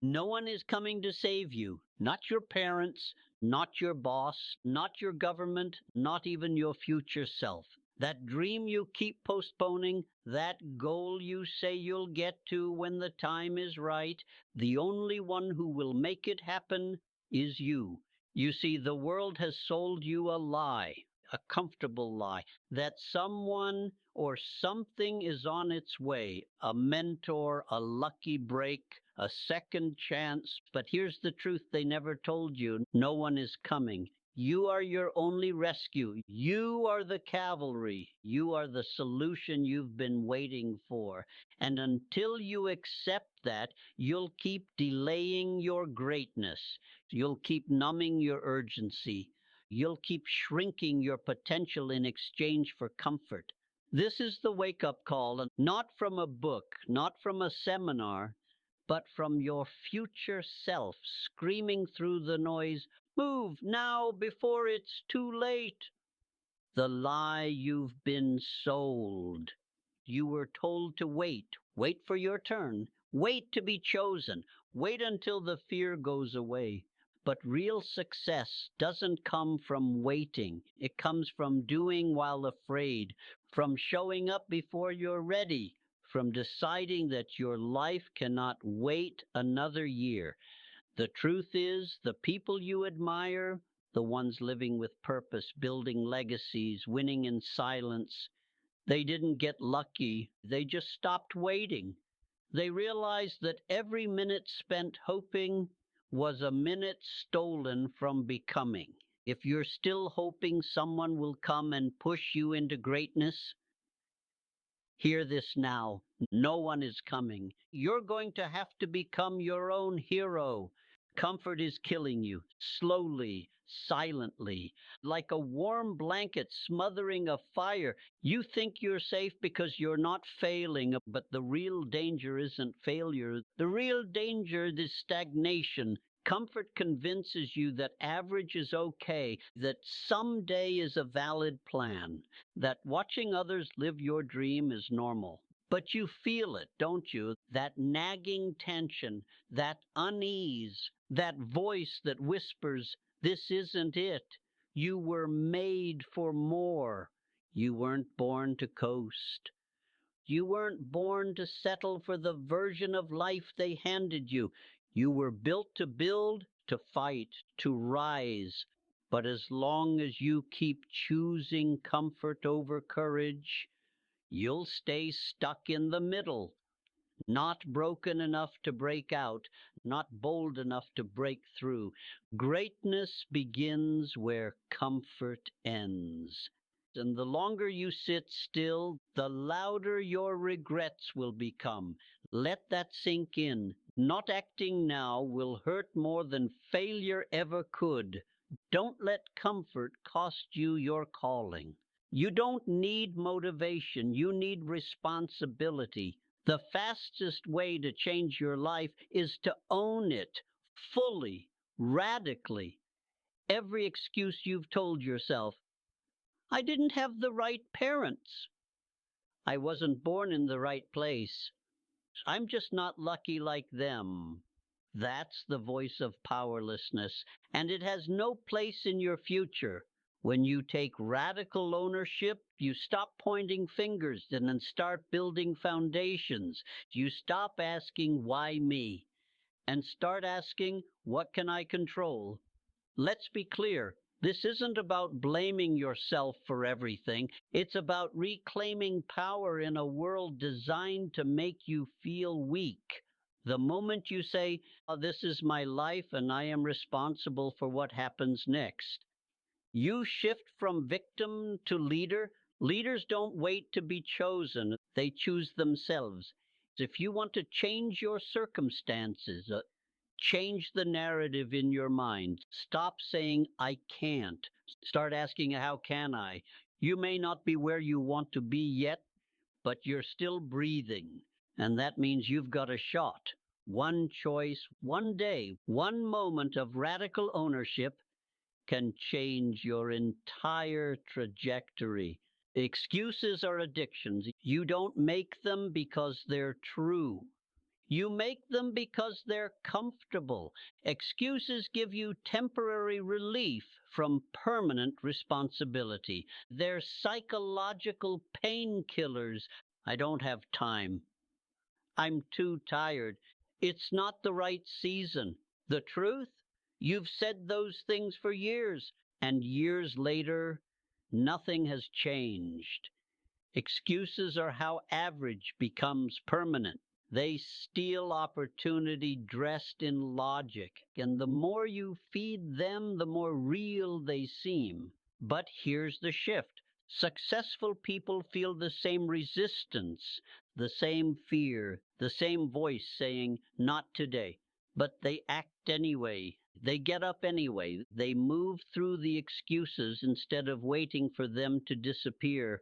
No one is coming to save you. Not your parents, not your boss, not your government, not even your future self. That dream you keep postponing, that goal you say you'll get to when the time is right, the only one who will make it happen is you. You see, the world has sold you a lie, a comfortable lie, that someone or something is on its way, a mentor, a lucky break, a second chance. But here's the truth they never told you: no one is coming. You are your only rescue. You are the cavalry. You are the solution you've been waiting for. And until you accept that, you'll keep delaying your greatness. You'll keep numbing your urgency. You'll keep shrinking your potential in exchange for comfort. This is the wake-up call, and not from a book, not from a seminar, but from your future self screaming through the noise, "Move now before it's too late." The lie you've been sold. You were told to wait, wait for your turn, wait to be chosen, wait until the fear goes away. But real success doesn't come from waiting. It comes from doing while afraid, from showing up before you're ready, from deciding that your life cannot wait another year. The truth is, the people you admire, the ones living with purpose, building legacies, winning in silence, they didn't get lucky. They just stopped waiting. They realized that every minute spent hoping was a minute stolen from becoming. If you're still hoping someone will come and push you into greatness, hear this now. No one is coming. You're going to have to become your own hero. Comfort is killing you, slowly, silently, like a warm blanket smothering a fire. You think you're safe because you're not failing, but the real danger isn't failure. The real danger is stagnation. Comfort convinces you that average is okay, that someday is a valid plan, that watching others live your dream is normal. But you feel it, don't you? That nagging tension, that unease, that voice that whispers, "This isn't it. You were made for more. You weren't born to coast. You weren't born to settle for the version of life they handed you. You were built to build, to fight, to rise. But as long as you keep choosing comfort over courage, you'll stay stuck in the middle, not broken enough to break out, not bold enough to break through. Greatness begins where comfort ends. And the longer you sit still, the louder your regrets will become. Let that sink in. Not acting now will hurt more than failure ever could. Don't let comfort cost you your calling. You don't need motivation, you need responsibility. The fastest way to change your life is to own it fully, radically. Every excuse you've told yourself: "I didn't have the right parents. I wasn't born in the right place. I'm just not lucky like them." That's the voice of powerlessness, and it has no place in your future. When you take radical ownership, you stop pointing fingers and then start building foundations. You stop asking, "Why me?" and start asking, "What can I control?" Let's be clear. This isn't about blaming yourself for everything. It's about reclaiming power in a world designed to make you feel weak. The moment you say, "Oh, this is my life and I am responsible for what happens next," you shift from victim to leader. Leaders don't wait to be chosen. They choose themselves. If you want to change your circumstances, change the narrative in your mind. Stop saying, "I can't." Start asking, "How can I?" You may not be where you want to be yet, but you're still breathing. And that means you've got a shot. One choice, one day, one moment of radical ownership can change your entire trajectory. Excuses are addictions. You don't make them because they're true. You make them because they're comfortable. Excuses give you temporary relief from permanent responsibility. They're psychological painkillers. I don't have time. I'm too tired. It's not the right season. The truth? You've said those things for years, and years later, nothing has changed. Excuses are how average becomes permanent. They steal opportunity dressed in logic, and the more you feed them, the more real they seem. But here's the shift. Successful people feel the same resistance, the same fear, the same voice saying, not today. But they act anyway. They get up anyway. They move through the excuses instead of waiting for them to disappear.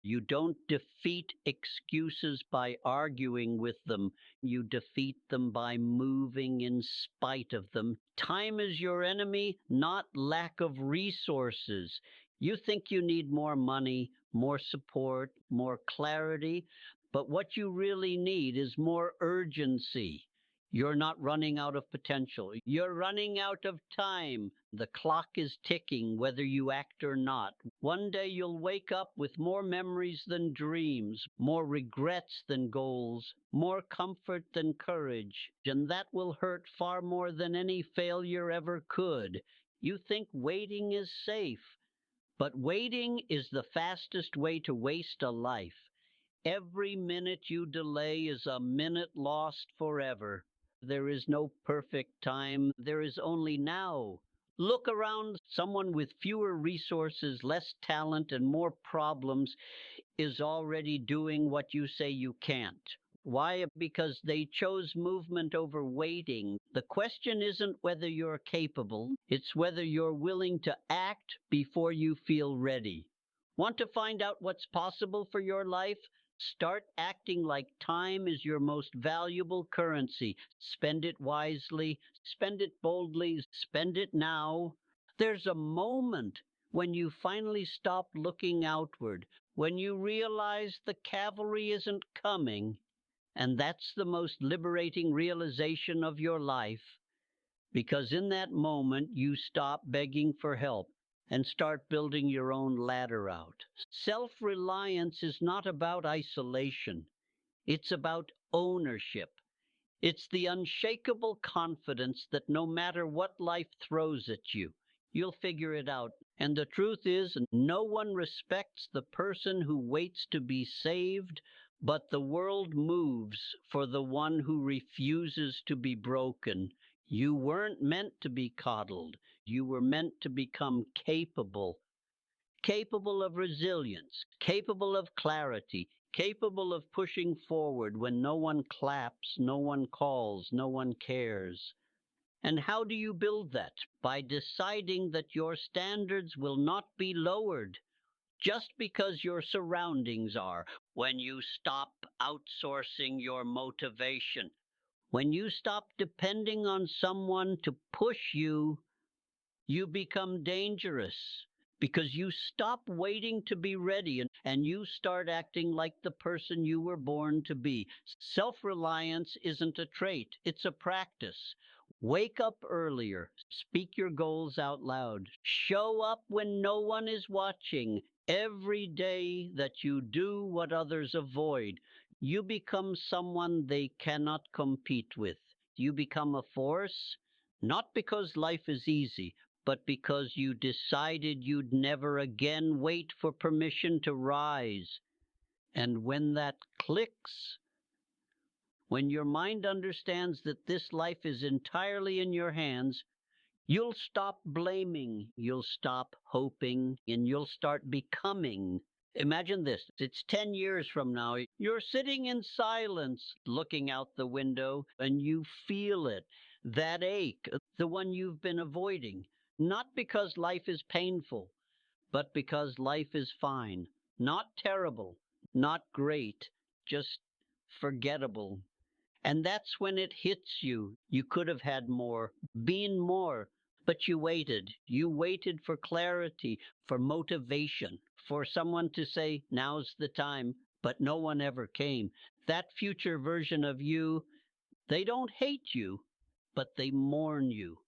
You don't defeat excuses by arguing with them. You defeat them by moving in spite of them. Time is your enemy, not lack of resources. You think you need more money, more support, more clarity, but what you really need is more urgency. You're not running out of potential. You're running out of time. The clock is ticking whether you act or not. One day you'll wake up with more memories than dreams, more regrets than goals, more comfort than courage, and that will hurt far more than any failure ever could. You think waiting is safe, but waiting is the fastest way to waste a life. Every minute you delay is a minute lost forever. There is no perfect time. There is only now. Look around. Someone with fewer resources, less talent, and more problems is already doing what you say you can't. Why? Because they chose movement over waiting. The question isn't whether you're capable, it's whether you're willing to act before you feel ready. Want to find out what's possible for your life? Start acting like time is your most valuable currency. Spend it wisely, spend it boldly, spend it now. There's a moment when you finally stop looking outward, when you realize the cavalry isn't coming, and that's the most liberating realization of your life, because in that moment you stop begging for help and start building your own ladder out. Self-reliance is not about isolation. It's about ownership. It's the unshakable confidence that no matter what life throws at you, you'll figure it out. And the truth is, no one respects the person who waits to be saved, but the world moves for the one who refuses to be broken. You weren't meant to be coddled. You were meant to become capable of resilience, capable of clarity, capable of pushing forward when no one claps, no one calls, no one cares. And how do you build that? By deciding that your standards will not be lowered just because your surroundings are. When you stop outsourcing your motivation, when you stop depending on someone to push you, you become dangerous because you stop waiting to be ready and you start acting like the person you were born to be. Self-reliance isn't a trait, it's a practice. Wake up earlier, speak your goals out loud, show up when no one is watching. Every day that you do what others avoid, you become someone they cannot compete with. You become a force, not because life is easy, but because you decided you'd never again wait for permission to rise. And when that clicks, when your mind understands that this life is entirely in your hands, you'll stop blaming, you'll stop hoping, and you'll start becoming. Imagine this. It's 10 years from now. You're sitting in silence, looking out the window, and you feel it. That ache, the one you've been avoiding. Not because life is painful, but because life is fine. Not terrible, not great, just forgettable. And that's when it hits you. You could have had more, been more, but you waited. You waited for clarity, for motivation, for someone to say, now's the time, but no one ever came. That future version of you They don't hate you, but they mourn you.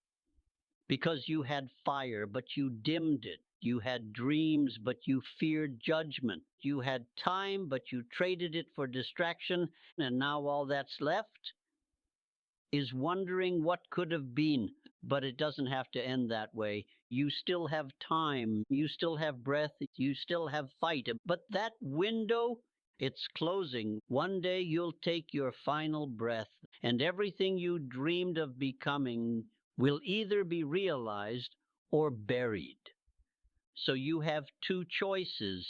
Because you had fire, but you dimmed it. You had dreams, but you feared judgment. You had time, but you traded it for distraction. And now all that's left is wondering what could have been. But it doesn't have to end that way. You still have time. You still have breath. You still have fight. But that window, it's closing. One day you'll take your final breath, and everything you dreamed of becoming will either be realized or buried. So you have two choices.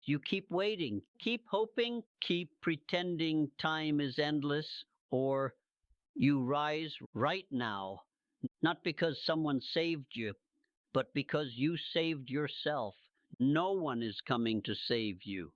You keep waiting, keep hoping, keep pretending time is endless, or you rise right now, not because someone saved you, but because you saved yourself. No one is coming to save you.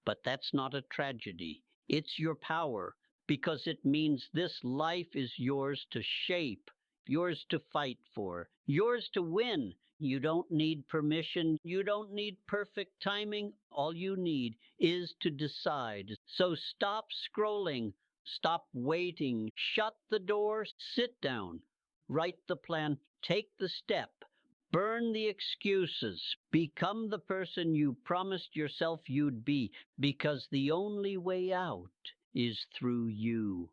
But that's not a tragedy. It's your power, because it means this life is yours to shape, yours to fight for, yours to win. You don't need permission. You don't need perfect timing. All you need is to decide. So stop scrolling. Stop waiting. Shut the door. Sit down. Write the plan. Take the step. Burn the excuses. Become the person you promised yourself you'd be, because the only way out is through you.